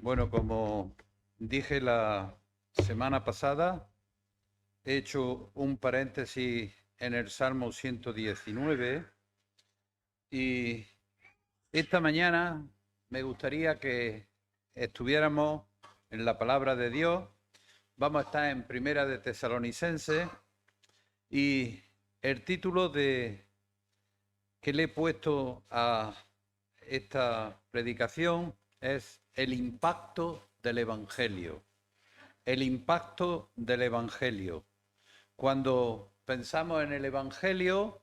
Bueno, como dije la semana pasada, he hecho un paréntesis en el Salmo 119 y esta mañana me gustaría que estuviéramos en la palabra de Dios. Vamos a estar en Primera de Tesalonicenses y el título que le he puesto a esta predicación es El impacto del Evangelio. El impacto del Evangelio. Cuando pensamos en el Evangelio,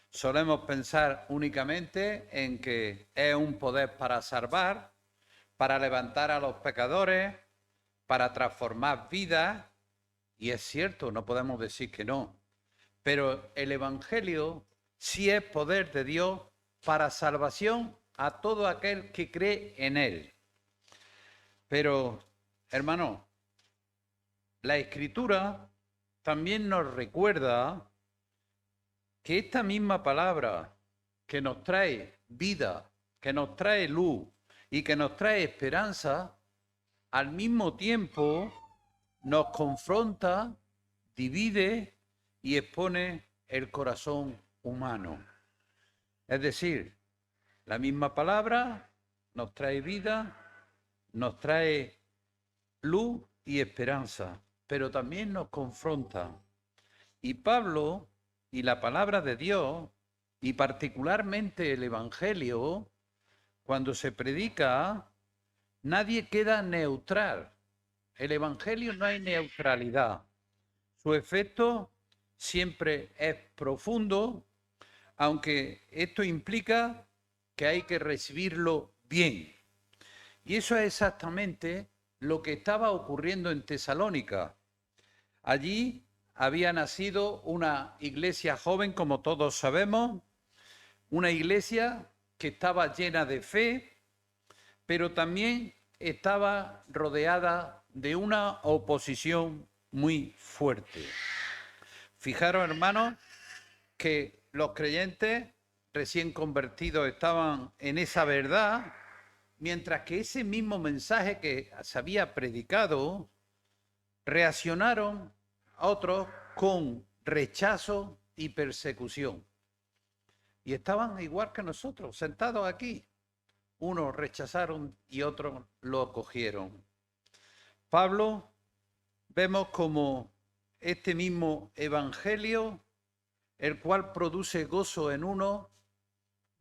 solemos pensar únicamente en que es un poder para salvar, para levantar a los pecadores, para transformar vidas, y es cierto, no podemos decir que no, pero el Evangelio sí es poder de Dios para salvación a todo aquel que cree en él. Pero, hermano, la Escritura también nos recuerda que esta misma palabra que nos trae vida, que nos trae luz y que nos trae esperanza, al mismo tiempo nos confronta, divide y expone el corazón humano. Es decir, la misma palabra nos trae vida, nos trae luz y esperanza, pero también nos confronta. Y Pablo y la palabra de Dios, y particularmente el Evangelio, cuando se predica, nadie queda neutral. El Evangelio no hay neutralidad. Su efecto siempre es profundo, aunque esto implica que hay que recibirlo bien. Y eso es exactamente lo que estaba ocurriendo en Tesalónica. Allí había nacido una iglesia joven, como todos sabemos, una iglesia que estaba llena de fe, pero también estaba rodeada de una oposición muy fuerte. Fijaros, hermanos, que los creyentes recién convertidos estaban en esa verdad, mientras que ese mismo mensaje que se había predicado, reaccionaron a otros con rechazo y persecución. Y estaban igual que nosotros, sentados aquí. Unos rechazaron y otros lo acogieron. Pablo, vemos como este mismo evangelio, el cual produce gozo en uno,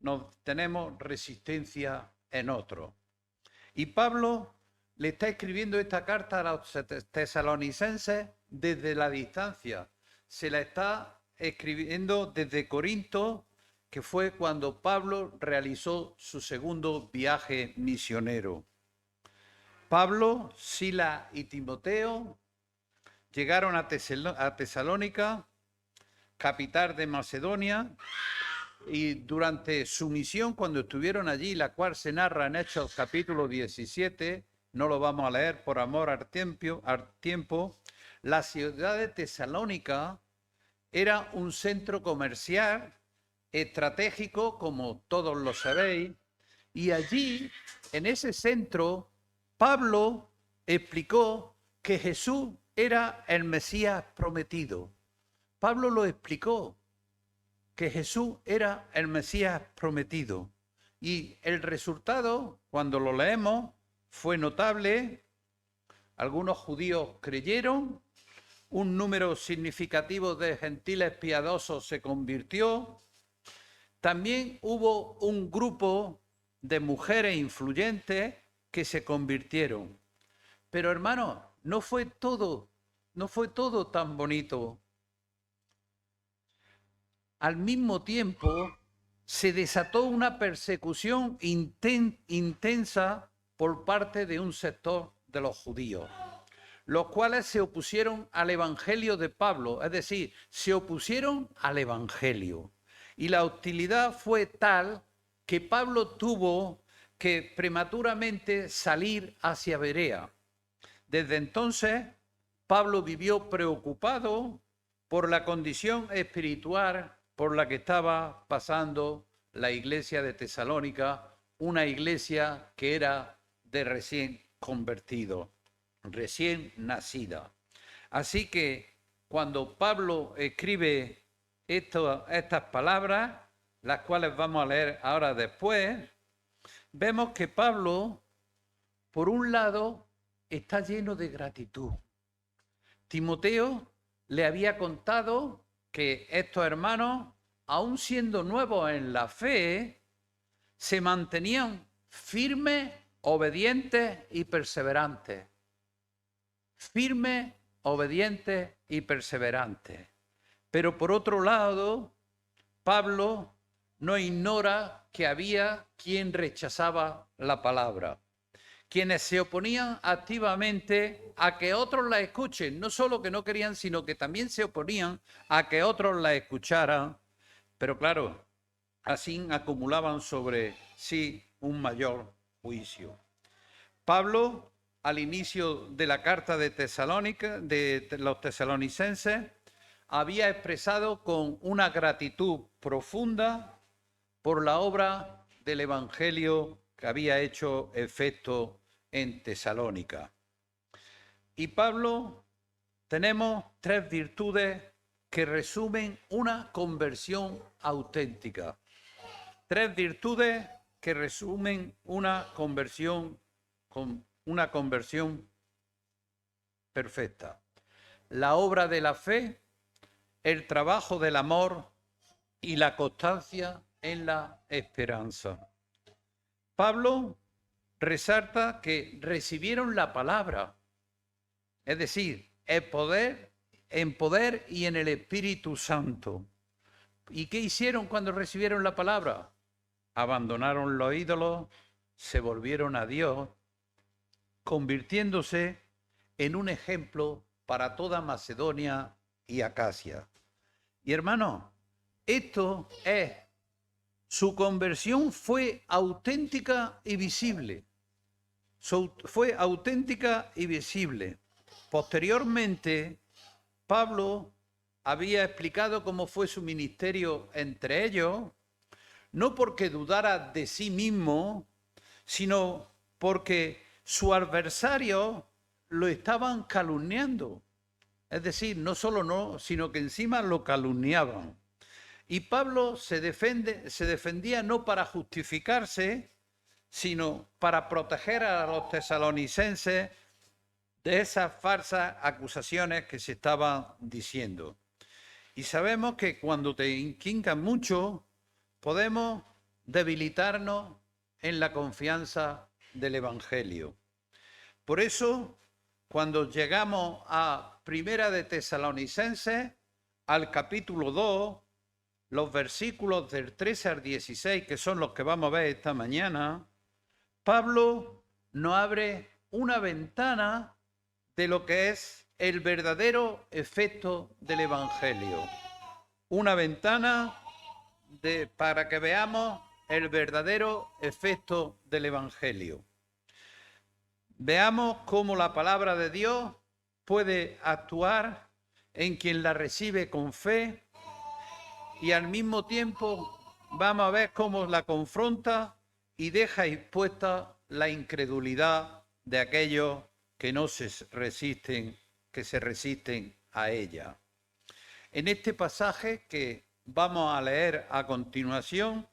nos tenemos resistencia en otro. Y Pablo le está escribiendo esta carta a los tesalonicenses desde la distancia. Se la está escribiendo desde Corinto, que fue cuando Pablo realizó su segundo viaje misionero. Pablo, Sila y Timoteo llegaron a Tesalónica, capital de Macedonia, y durante su misión, cuando estuvieron allí, la cual se narra en Hechos capítulo 17, no lo vamos a leer por amor al tiempo, la ciudad de Tesalónica era un centro comercial estratégico, como todos lo sabéis, y allí, en ese centro, Pablo explicó que Jesús era el Mesías prometido. Pablo lo explicó, que Jesús era el Mesías prometido. Y el resultado, cuando lo leemos, fue notable. Algunos judíos creyeron, un número significativo de gentiles piadosos se convirtió. También hubo un grupo de mujeres influyentes que se convirtieron. Pero hermanos, no fue todo tan bonito. Al mismo tiempo, se desató una persecución intensa por parte de un sector de los judíos, los cuales se opusieron al evangelio de Pablo, es decir, se opusieron al evangelio. Y la hostilidad fue tal que Pablo tuvo que prematuramente salir hacia Berea. Desde entonces, Pablo vivió preocupado por la condición espiritual por la que estaba pasando la iglesia de Tesalónica, una iglesia que era de recién convertidos, recién nacidas. Así que cuando Pablo escribe estas palabras, las cuales vamos a leer ahora después, vemos que Pablo, por un lado, está lleno de gratitud. Timoteo le había contado que estos hermanos, aun siendo nuevos en la fe, se mantenían firmes, obedientes y perseverantes. Firmes, obedientes y perseverantes. Pero por otro lado, Pablo no ignora que había quien rechazaba la palabra, quienes se oponían activamente a que otros la escuchen, no solo que no querían, sino que también se oponían a que otros la escucharan, pero claro, así acumulaban sobre sí un mayor juicio. Pablo, al inicio de la carta de Tesalónica, de los tesalonicenses, había expresado con una gratitud profunda por la obra del Evangelio que había hecho efecto en Tesalónica. Y Pablo, tenemos 3 virtudes que resumen una conversión auténtica. 3 virtudes que resumen una conversión perfecta. La obra de la fe, el trabajo del amor y la constancia en la esperanza. Pablo resalta que recibieron la palabra, es decir, el poder, en poder y en el Espíritu Santo. ¿Y qué hicieron cuando recibieron la palabra? Abandonaron los ídolos, se volvieron a Dios, convirtiéndose en un ejemplo para toda Macedonia y Acacia. Y hermano, su conversión fue auténtica y visible. Fue auténtica y visible. Posteriormente, Pablo había explicado cómo fue su ministerio entre ellos, no porque dudara de sí mismo, sino porque su adversario lo estaban calumniando. Es decir, no solo no, sino que encima lo calumniaban. Y Pablo se defendía no para justificarse, sino para proteger a los tesalonicenses de esas falsas acusaciones que se estaban diciendo. Y sabemos que cuando te inquincan mucho, podemos debilitarnos en la confianza del Evangelio. Por eso, cuando llegamos a Primera de Tesalonicenses, al capítulo 2, los versículos del 13 al 16, que son los que vamos a ver esta mañana, Pablo nos abre una ventana de lo que es el verdadero efecto del Evangelio. Una ventana para que veamos el verdadero efecto del Evangelio. Veamos cómo la palabra de Dios puede actuar en quien la recibe con fe y al mismo tiempo vamos a ver cómo la confronta y deja expuesta la incredulidad de aquellos que se resisten a ella. En este pasaje que vamos a leer a continuación,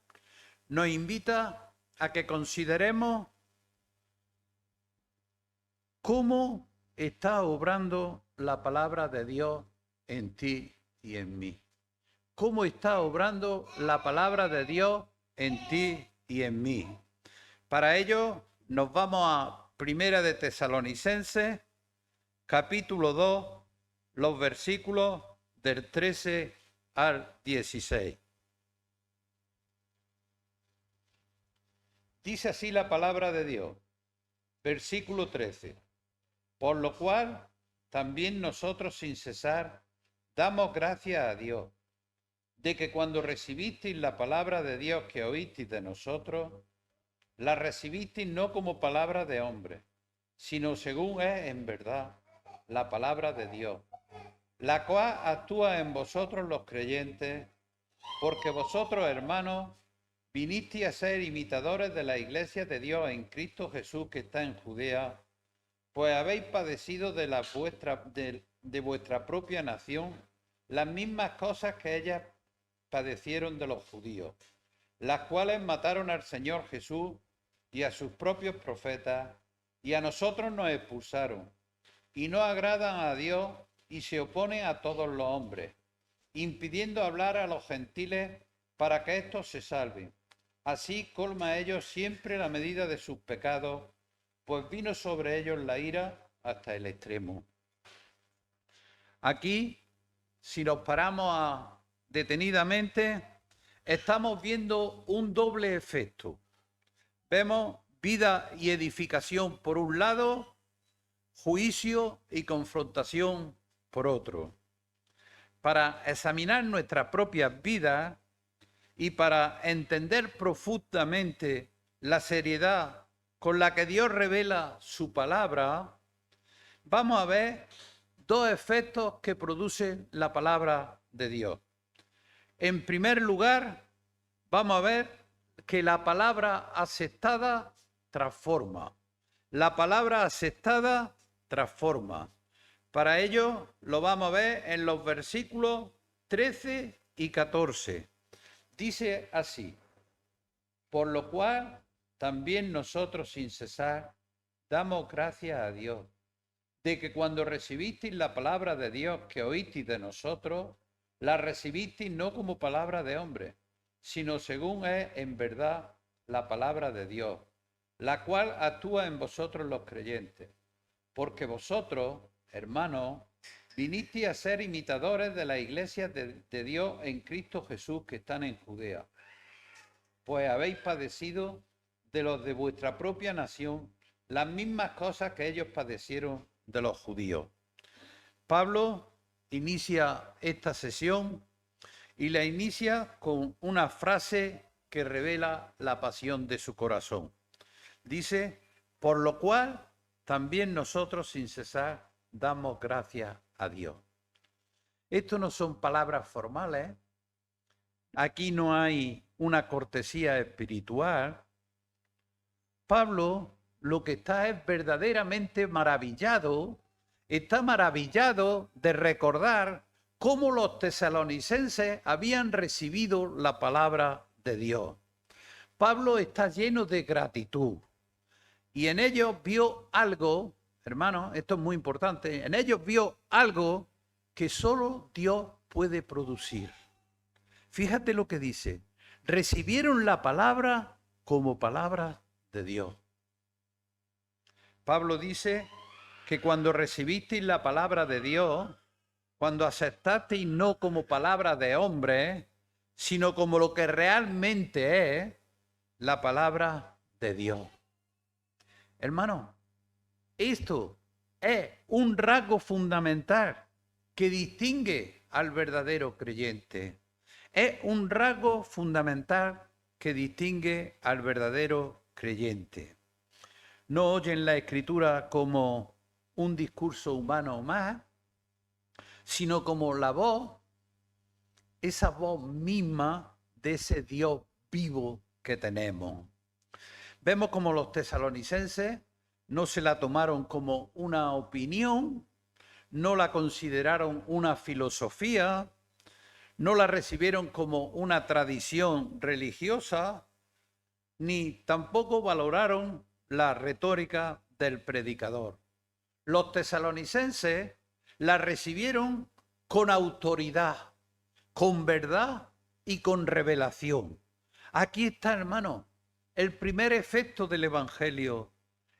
nos invita a que consideremos cómo está obrando la palabra de Dios en ti y en mí. ¿Cómo está obrando la palabra de Dios en ti y en mí? Para ello nos vamos a Primera de Tesalonicenses, capítulo 2, los versículos del 13 al 16. Dice así la palabra de Dios, versículo 13. Por lo cual, también nosotros sin cesar damos gracias a Dios, de que cuando recibisteis la palabra de Dios que oísteis de nosotros, la recibisteis no como palabra de hombre, sino según es en verdad la palabra de Dios, la cual actúa en vosotros los creyentes, porque vosotros, hermanos, vinisteis a ser imitadores de la iglesia de Dios en Cristo Jesús que está en Judea, pues habéis padecido de vuestra propia nación las mismas cosas que ellas padecieron de los judíos, las cuales mataron al Señor Jesús y a sus propios profetas, y a nosotros nos expulsaron, y no agradan a Dios y se oponen a todos los hombres, impidiendo hablar a los gentiles para que éstos se salven. Así colma a ellos siempre la medida de sus pecados, pues vino sobre ellos la ira hasta el extremo. Aquí, si nos paramos detenidamente, estamos viendo un doble efecto. Vemos vida y edificación por un lado, juicio y confrontación por otro. Para examinar nuestras propias vidas y para entender profundamente la seriedad con la que Dios revela su palabra, vamos a ver dos efectos que produce la palabra de Dios. En primer lugar, vamos a ver que la palabra aceptada transforma. La palabra aceptada transforma. Para ello lo vamos a ver en los versículos 13 y 14. Dice así: por lo cual también nosotros sin cesar damos gracias a Dios, de que cuando recibisteis la palabra de Dios que oísteis de nosotros, la recibisteis no como palabra de hombre, sino según es en verdad la palabra de Dios, la cual actúa en vosotros los creyentes. Porque vosotros, hermanos, vinisteis a ser imitadores de la iglesia de Dios en Cristo Jesús que están en Judea, pues habéis padecido de los de vuestra propia nación las mismas cosas que ellos padecieron de los judíos. Pablo inicia esta sesión y la inicia con una frase que revela la pasión de su corazón. Dice: por lo cual también nosotros sin cesar damos gracias a Dios. Esto no son palabras formales. Aquí no hay una cortesía espiritual. Pablo lo que está es verdaderamente maravillado, está maravillado de recordar cómo los tesalonicenses habían recibido la palabra de Dios. Pablo está lleno de gratitud y en ellos vio algo, hermanos, esto es muy importante, en ellos vio algo que solo Dios puede producir. Fíjate lo que dice: recibieron la palabra como palabra de Dios. Pablo dice que cuando recibisteis la palabra de Dios, cuando aceptasteis no como palabra de hombre, sino como lo que realmente es la palabra de Dios. Hermano, esto es un rasgo fundamental que distingue al verdadero creyente. Es un rasgo fundamental que distingue al verdadero creyente. No oyen la Escritura como un discurso humano más, sino como la voz, esa voz misma de ese Dios vivo que tenemos. Vemos como los tesalonicenses no se la tomaron como una opinión, no la consideraron una filosofía, no la recibieron como una tradición religiosa, ni tampoco valoraron la retórica del predicador. Los tesalonicenses la recibieron con autoridad, con verdad y con revelación. Aquí está, hermano, el primer efecto del Evangelio,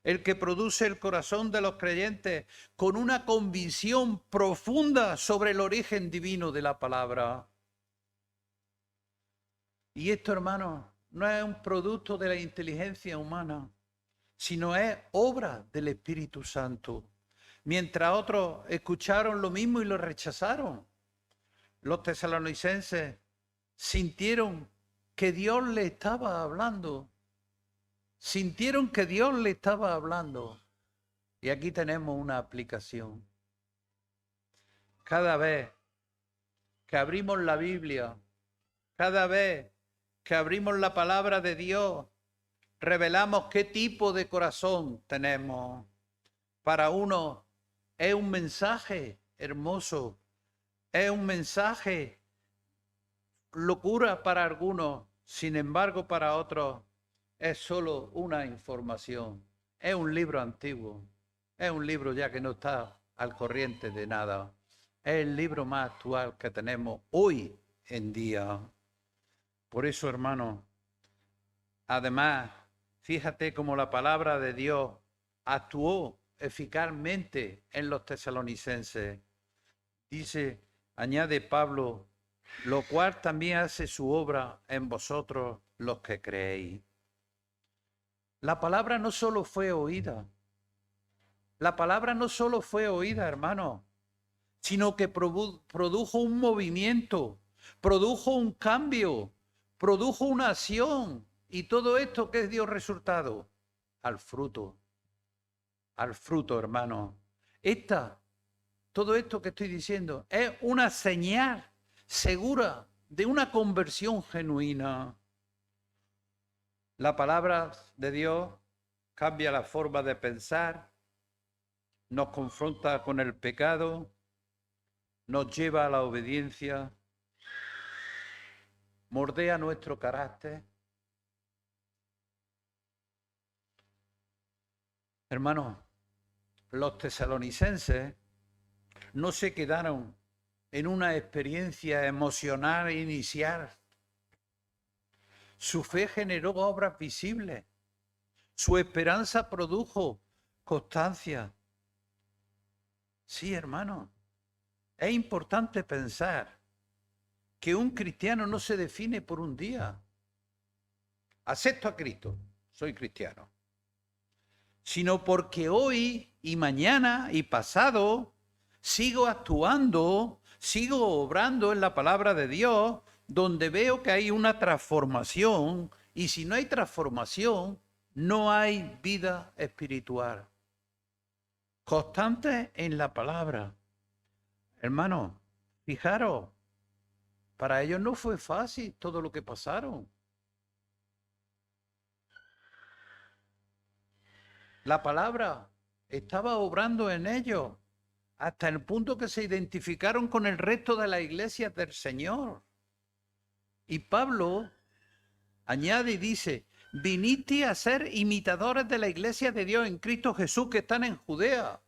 el que produce el corazón de los creyentes con una convicción profunda sobre el origen divino de la palabra. Y esto, hermano, no es un producto de la inteligencia humana, sino es obra del Espíritu Santo. Mientras otros escucharon lo mismo y lo rechazaron, los tesalonicenses sintieron que Dios le estaba hablando. Sintieron que Dios le estaba hablando. Y aquí tenemos una aplicación. Cada vez que abrimos la Biblia, cada vez que abrimos la palabra de Dios, revelamos qué tipo de corazón tenemos. para uno es un mensaje hermoso, es un mensaje locura para algunos, sin embargo para otros es solo una información, es un libro antiguo, es un libro ya que no está al corriente de nada, es el libro más actual que tenemos hoy en día. Por eso, hermano, además, fíjate cómo la palabra de Dios actuó eficazmente en los tesalonicenses. Dice, añade Pablo, lo cual también hace su obra en vosotros los que creéis. La palabra no solo fue oída, la palabra no solo fue oída, hermano, sino que produjo un movimiento, produjo un cambio, produjo una acción. ¿Y todo esto qué dio resultado? Al fruto, hermano. Todo esto que estoy diciendo es una señal segura de una conversión genuina. La palabra de Dios cambia la forma de pensar, nos confronta con el pecado, nos lleva a la obediencia, moldea nuestro carácter. Hermanos, los tesalonicenses no se quedaron en una experiencia emocional inicial. Su fe generó obras visibles. Su esperanza produjo constancia. Sí, hermano, es importante pensar que un cristiano no se define por un día. Acepto a Cristo, soy cristiano. Sino porque hoy y mañana y pasado sigo actuando, sigo obrando en la palabra de Dios, donde veo que hay una transformación, y si no hay transformación, no hay vida espiritual. Constante en la palabra. Hermano, fijaros, para ellos no fue fácil todo lo que pasaron. La palabra estaba obrando en ellos hasta el punto que se identificaron con el resto de la iglesia del Señor. Y Pablo añade y dice, viniste a ser imitadores de la iglesia de Dios en Cristo Jesús que están en Judea.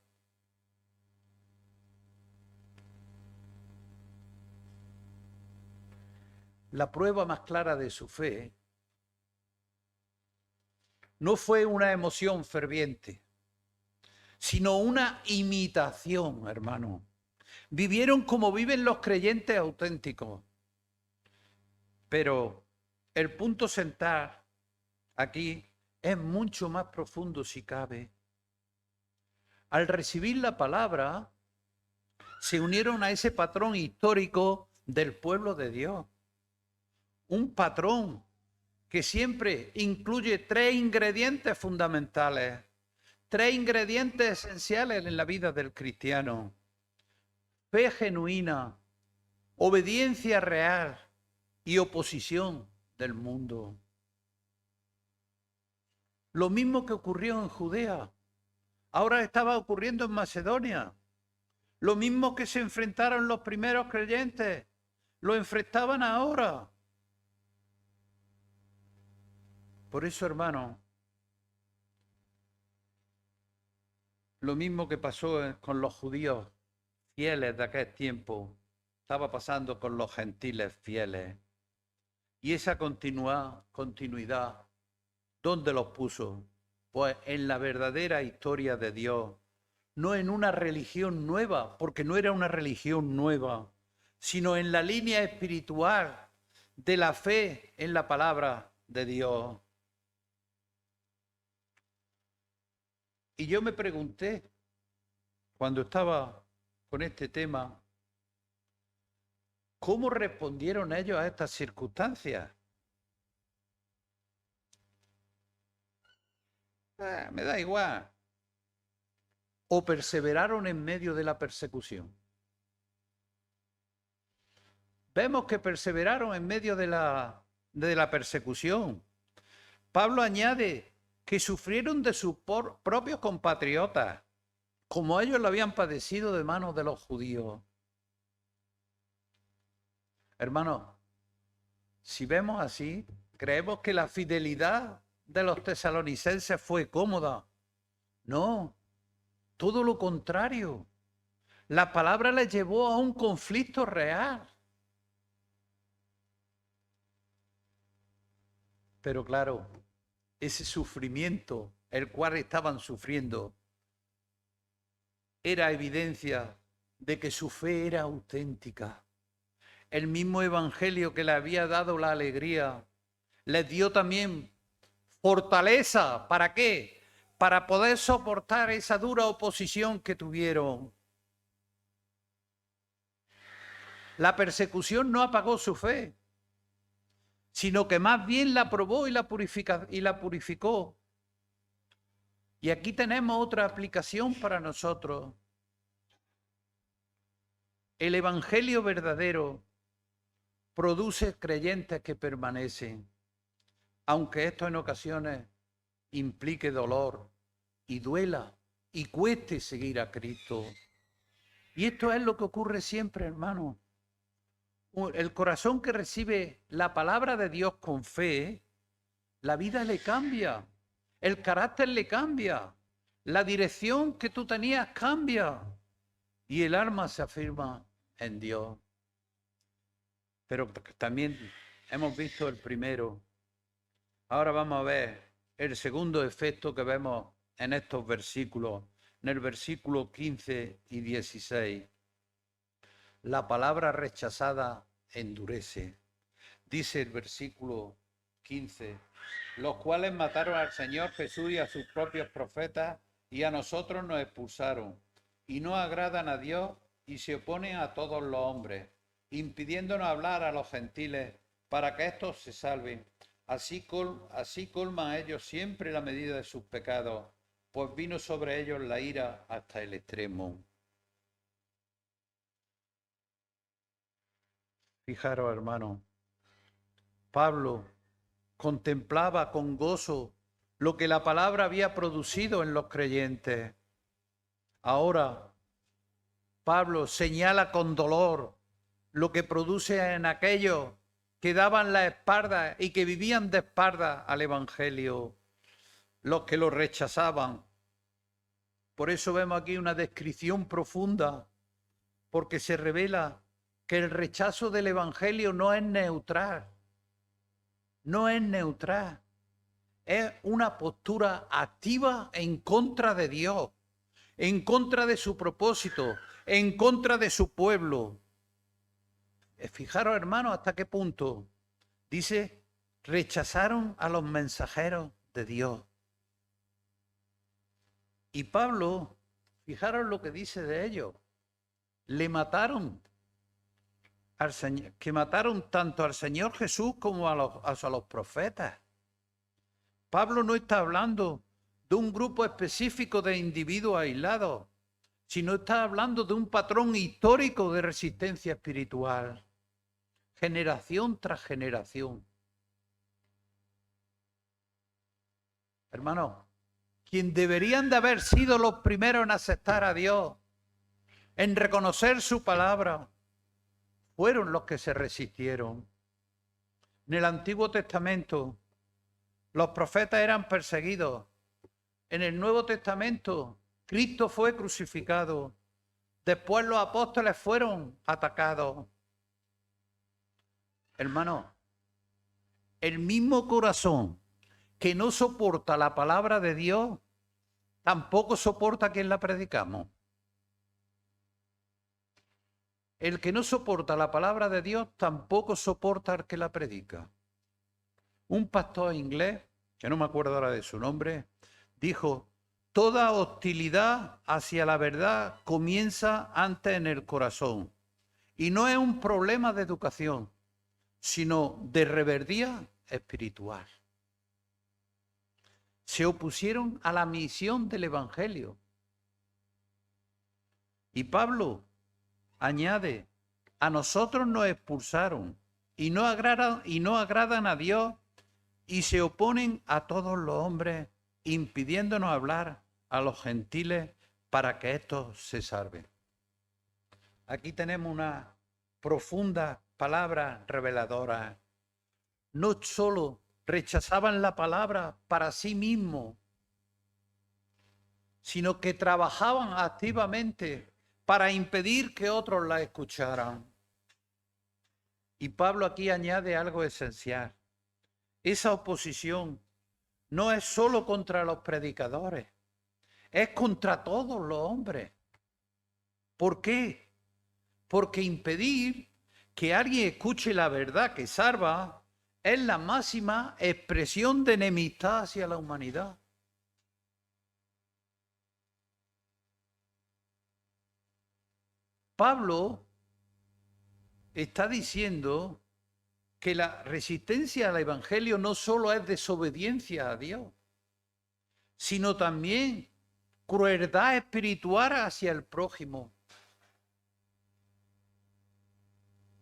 La prueba más clara de su fe no fue una emoción ferviente, sino una imitación, hermano. Vivieron como viven los creyentes auténticos. Pero el punto central aquí es mucho más profundo si cabe. Al recibir la palabra, se unieron a ese patrón histórico del pueblo de Dios. Un patrón que siempre incluye tres ingredientes fundamentales, tres ingredientes esenciales en la vida del cristiano: fe genuina, obediencia real y oposición del mundo. Lo mismo que ocurrió en Judea, ahora estaba ocurriendo en Macedonia. Lo mismo que se enfrentaron los primeros creyentes, lo enfrentaban ahora. Por eso, hermano, lo mismo que pasó con los judíos fieles de aquel tiempo, estaba pasando con los gentiles fieles. Y esa continuidad, ¿dónde los puso? Pues en la verdadera historia de Dios, no en una religión nueva, porque no era una religión nueva, sino en la línea espiritual de la fe en la palabra de Dios. Y yo me pregunté, cuando estaba con este tema, ¿cómo respondieron ellos a estas circunstancias? Me da igual. ¿O perseveraron en medio de la persecución? Vemos que perseveraron en medio de la persecución. Pablo añade que sufrieron de sus propios compatriotas. como ellos lo habían padecido de manos de los judíos. Hermanos, si vemos así, creemos que la fidelidad de los tesalonicenses fue cómoda. No, todo lo contrario. La palabra les llevó a un conflicto real. Pero claro, ese sufrimiento, el cual estaban sufriendo, era evidencia de que su fe era auténtica. El mismo evangelio que le había dado la alegría, les dio también fortaleza. ¿Para qué? Para poder soportar esa dura oposición que tuvieron. La persecución no apagó su fe, sino que más bien la probó y la purificó. Y aquí tenemos otra aplicación para nosotros. El evangelio verdadero produce creyentes que permanecen, aunque esto en ocasiones implique dolor y duela y cueste seguir a Cristo. Y esto es lo que ocurre siempre, hermano. El corazón que recibe la palabra de Dios con fe, la vida le cambia, el carácter le cambia, la dirección que tú tenías cambia y el alma se afirma en Dios. Pero también hemos visto el primero. Ahora vamos a ver el segundo efecto que vemos en estos versículos, en el versículo 15 y 16. La palabra rechazada endurece. Dice el versículo 15, los cuales mataron al Señor Jesús y a sus propios profetas y a nosotros nos expulsaron y no agradan a Dios y se oponen a todos los hombres, impidiéndonos hablar a los gentiles para que éstos se salven. Así colman ellos siempre la medida de sus pecados, pues vino sobre ellos la ira hasta el extremo. Fijaros, hermano, Pablo contemplaba con gozo lo que la palabra había producido en los creyentes. Ahora, Pablo señala con dolor lo que produce en aquellos que daban la espalda y que vivían de espalda al Evangelio, los que lo rechazaban. Por eso vemos aquí una descripción profunda, porque se revela que el rechazo del Evangelio no es neutral, es una postura activa en contra de Dios, en contra de su propósito, en contra de su pueblo. Fijaros, hermanos, hasta qué punto. Dice, rechazaron a los mensajeros de Dios. Y Pablo, fijaros lo que dice de ellos. Le mataron al Señor, que mataron tanto al Señor Jesús como a los profetas. Pablo no está hablando de un grupo específico de individuos aislados, sino está hablando de un patrón histórico de resistencia espiritual, generación tras generación. Hermanos, quien deberían de haber sido los primeros en aceptar a Dios, en reconocer su palabra, fueron los que se resistieron. En el Antiguo Testamento, los profetas eran perseguidos. En el Nuevo Testamento, Cristo fue crucificado. Después los apóstoles fueron atacados. Hermano, el mismo corazón que no soporta la palabra de Dios, tampoco soporta a quien la predicamos. El que no soporta la palabra de Dios, tampoco soporta al que la predica. Un pastor inglés, que no me acuerdo ahora de su nombre, dijo, toda hostilidad hacia la verdad comienza antes en el corazón. Y no es un problema de educación, sino de reverdía espiritual. Se opusieron a la misión del Evangelio. Y Pablo añade, a nosotros nos expulsaron y no agradan a Dios y se oponen a todos los hombres, impidiéndonos hablar a los gentiles para que estos se salven. Aquí tenemos una profunda palabra reveladora. No solo rechazaban la palabra para sí mismos, sino que trabajaban activamente para impedir que otros la escucharan. Y Pablo aquí añade algo esencial. Esa oposición no es solo contra los predicadores, es contra todos los hombres. ¿Por qué? Porque impedir que alguien escuche la verdad que salva es la máxima expresión de enemistad hacia la humanidad. Pablo está diciendo que la resistencia al Evangelio no solo es desobediencia a Dios, sino también crueldad espiritual hacia el prójimo.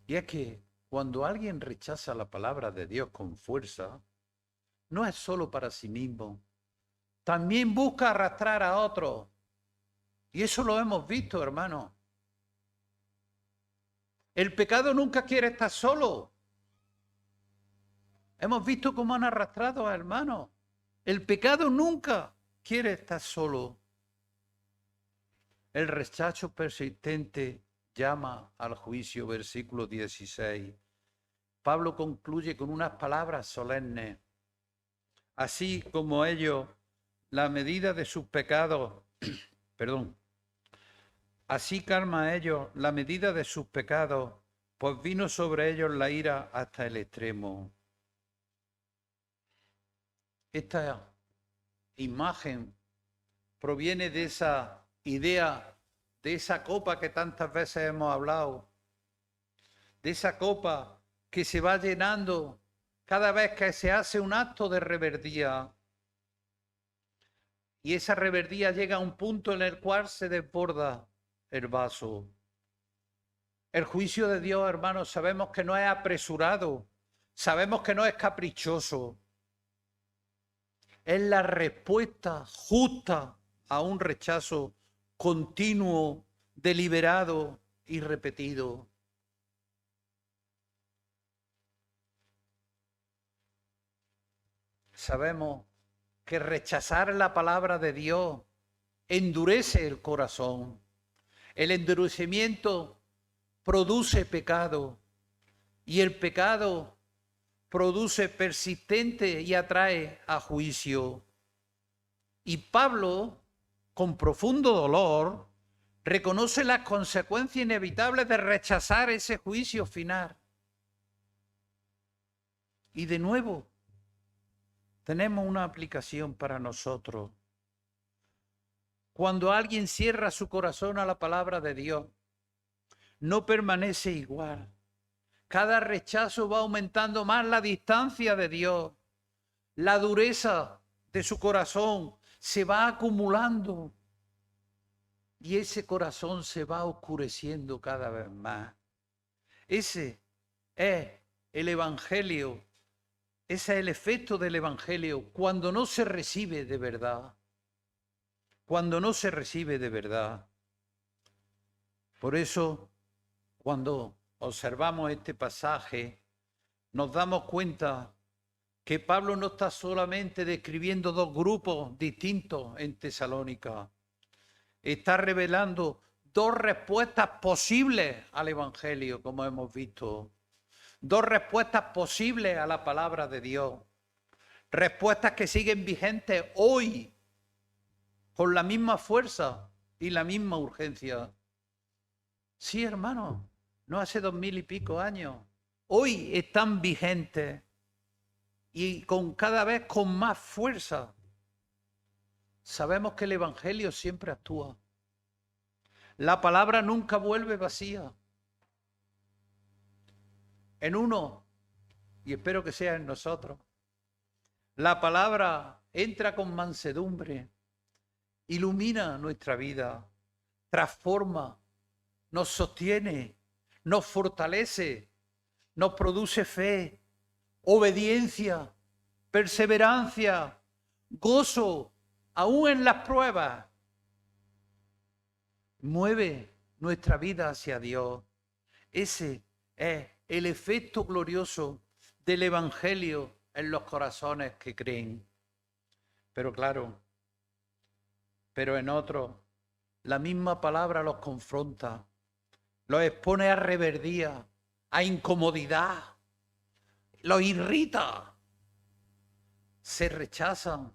Y es que cuando alguien rechaza la palabra de Dios con fuerza, no es solo para sí mismo, también busca arrastrar a otros. Y eso lo hemos visto, hermano. El pecado nunca quiere estar solo. Hemos visto cómo han arrastrado a hermanos. El pecado nunca quiere estar solo. El rechazo persistente llama al juicio, versículo 16. Pablo concluye con unas palabras solemnes. Así como ellos, la medida de sus pecados, así calma a ellos la medida de sus pecados, pues vino sobre ellos la ira hasta el extremo. Esta imagen proviene de esa idea, de esa copa que tantas veces hemos hablado, de esa copa que se va llenando cada vez que se hace un acto de rebeldía. Y esa rebeldía llega a un punto en el cual se desborda el vaso. El juicio de Dios, hermanos, sabemos que no es apresurado, sabemos que no es caprichoso. Es la respuesta justa a un rechazo continuo, deliberado y repetido. Sabemos que rechazar la palabra de Dios endurece el corazón. El endurecimiento produce pecado y el pecado produce persistente y atrae a juicio. Y Pablo, con profundo dolor, reconoce las consecuencias inevitables de rechazar ese juicio final. Y de nuevo, tenemos una aplicación para nosotros. Cuando alguien cierra su corazón a la palabra de Dios, no permanece igual. Cada rechazo va aumentando más la distancia de Dios. La dureza de su corazón se va acumulando y ese corazón se va oscureciendo cada vez más. Ese es el Evangelio, ese es el efecto del Evangelio cuando no se recibe de verdad. Cuando no se recibe de verdad. Por eso, cuando observamos este pasaje, nos damos cuenta que Pablo no está solamente describiendo dos grupos distintos en Tesalónica, está revelando dos respuestas posibles al Evangelio, como hemos visto, dos respuestas posibles a la palabra de Dios, respuestas que siguen vigentes hoy, con la misma fuerza y la misma urgencia. Sí, hermano, no hace 2000 y pico años. Hoy están vigentes y cada vez con más fuerza. Sabemos que el Evangelio siempre actúa. La palabra nunca vuelve vacía. En uno, y espero que sea en nosotros, la palabra entra con mansedumbre, ilumina nuestra vida, transforma, nos sostiene, nos fortalece, nos produce fe, obediencia, perseverancia, gozo, aún en las pruebas. mueve nuestra vida hacia Dios. Ese es el efecto glorioso del Evangelio en los corazones que creen. Pero claro, pero en otros, la misma palabra los confronta, los expone a rebeldía, a incomodidad, los irrita, se rechazan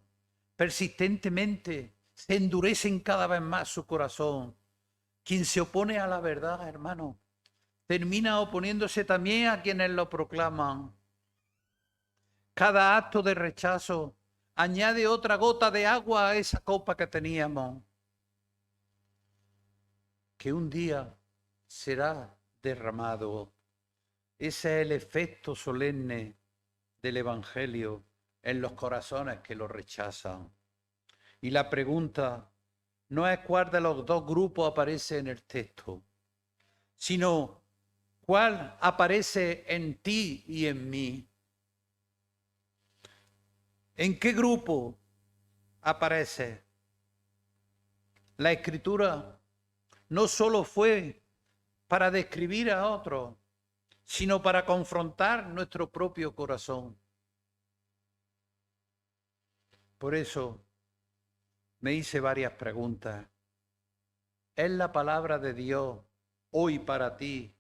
persistentemente, se endurecen cada vez más su corazón. Quien se opone a la verdad, hermano, termina oponiéndose también a quienes lo proclaman. Cada acto de rechazo añade otra gota de agua a esa copa que teníamos, que un día será derramado. Ese es el efecto solemne del Evangelio en los corazones que lo rechazan. Y la pregunta no es cuál de los dos grupos aparece en el texto, sino cuál aparece en ti y en mí. ¿En qué grupo aparece? La Escritura no solo fue para describir a otros, sino para confrontar nuestro propio corazón. Por eso me hice varias preguntas. ¿Es la palabra de Dios hoy para ti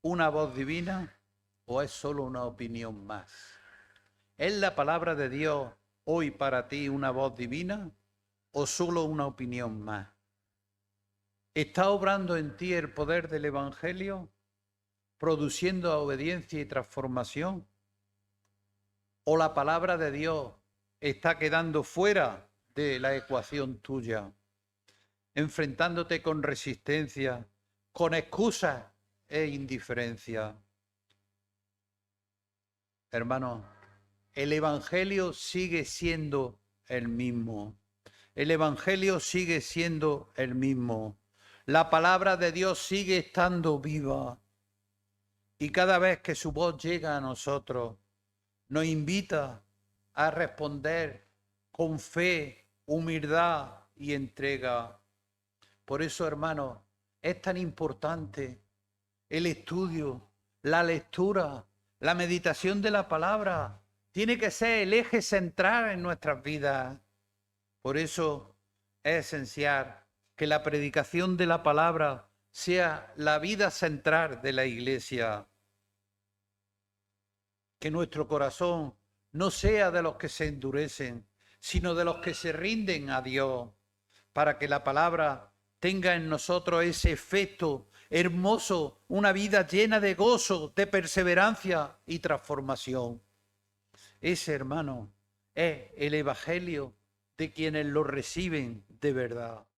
una voz divina o es solo una opinión más? ¿Es la palabra de Dios hoy para ti una voz divina o solo una opinión más? ¿Está obrando en ti el poder del Evangelio, produciendo obediencia y transformación? ¿O la palabra de Dios está quedando fuera de la ecuación tuya, enfrentándote con resistencia, con excusas e indiferencia? Hermanos, el Evangelio sigue siendo el mismo. El Evangelio sigue siendo el mismo. La palabra de Dios sigue estando viva. Y cada vez que su voz llega a nosotros, nos invita a responder con fe, humildad y entrega. Por eso, hermanos, es tan importante el estudio, la lectura, la meditación de la palabra. Tiene que ser el eje central en nuestras vidas. Por eso es esencial que la predicación de la palabra sea la vida central de la Iglesia. Que nuestro corazón no sea de los que se endurecen, sino de los que se rinden a Dios, para que la palabra tenga en nosotros ese efecto hermoso, una vida llena de gozo, de perseverancia y transformación. Ese, hermano, es el Evangelio de quienes lo reciben de verdad.